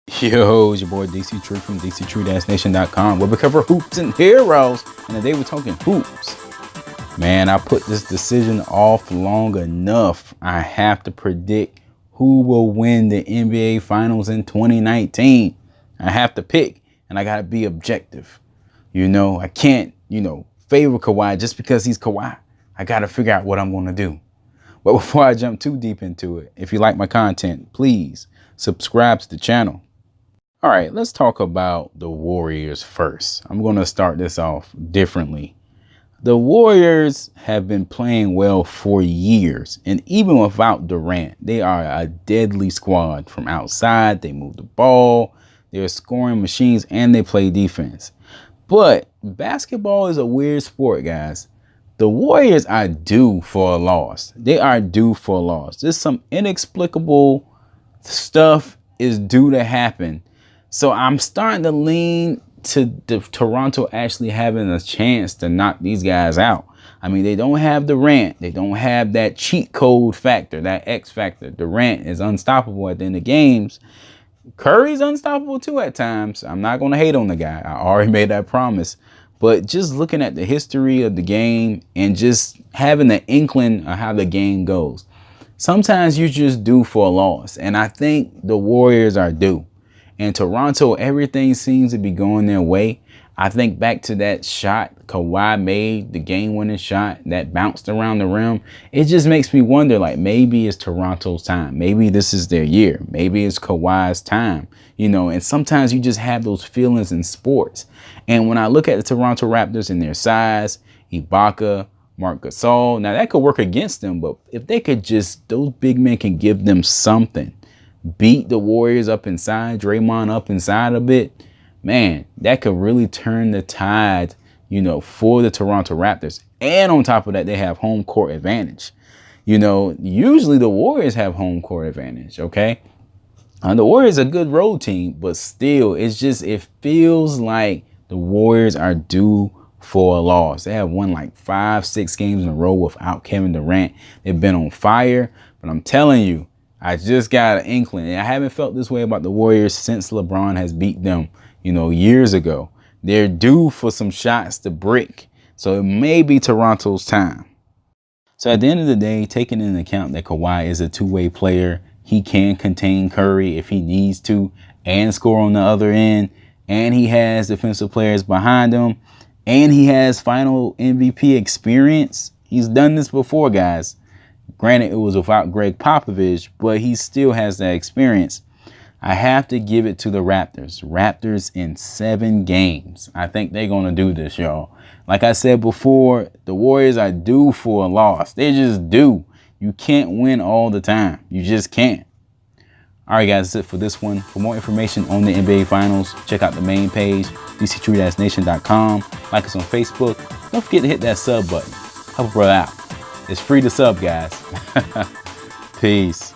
Yo, it's your boy Dctree from Dctree-Nation.com, where we cover hoops and heroes. And today we're talking hoops. Man, I put this decision off long enough. I have to predict who will win the NBA Finals in 2019. I have to pick, and I got to be objective. I can't, favor Kawhi just because he's Kawhi. I got to figure out what I'm going to do. But before I jump too deep into it, if you like my content, please subscribe to the channel. All right, let's talk about the Warriors first. I'm going to start this off differently. The Warriors have been playing well for years, and even without Durant, they are a deadly squad from outside. They move the ball, they're scoring machines, and they play defense. But basketball is a weird sport, guys. The Warriors are due for a loss. They are due for a loss. There's some inexplicable stuff is due to happen. So I'm starting to lean to Toronto actually having a chance to knock these guys out. I mean, they don't have Durant. They don't have that cheat code factor, that X factor. Durant is unstoppable at the end of games. Curry's unstoppable too at times. I'm not going to hate on the guy. I already made that promise. But just looking at the history of the game and just having the inkling of how the game goes, sometimes you just due for a loss. And I think the Warriors are due. In Toronto, everything seems to be going their way. I think back to that shot Kawhi made, the game-winning shot that bounced around the rim. It just makes me wonder, like, maybe it's Toronto's time. Maybe this is their year. Maybe it's Kawhi's time. And sometimes you just have those feelings in sports. And when I look at the Toronto Raptors and their size, Ibaka, Marc Gasol, now that could work against them, but if they could just, those big men can give them something. Beat the Warriors up inside, Draymond up inside a bit, man, that could really turn the tide, for the Toronto Raptors. And on top of that, they have home court advantage. Usually the Warriors have home court advantage, okay? The Warriors are a good road team, but still, it feels like the Warriors are due for a loss. They have won like 5-6 games in a row without Kevin Durant. They've been on fire, but I'm telling you, I just got an inkling. I haven't felt this way about the Warriors since LeBron has beat them, years ago. They're due for some shots to brick. So it may be Toronto's time. So at the end of the day, taking into account that Kawhi is a two-way player, he can contain Curry if he needs to and score on the other end. And he has defensive players behind him. And he has final MVP experience. He's done this before, guys. Granted, it was without Greg Popovich, but he still has that experience. I have to give it to the Raptors. Raptors in 7 games. I think they're going to do this, y'all. Like I said before, the Warriors are due for a loss. They just do. You can't win all the time. You just can't. All right, guys, that's it for this one. For more information on the NBA Finals, check out the main page, Dctree-Nation.com. Like us on Facebook. Don't forget to hit that sub button. Help a brother out. It's free to sub, guys. Peace.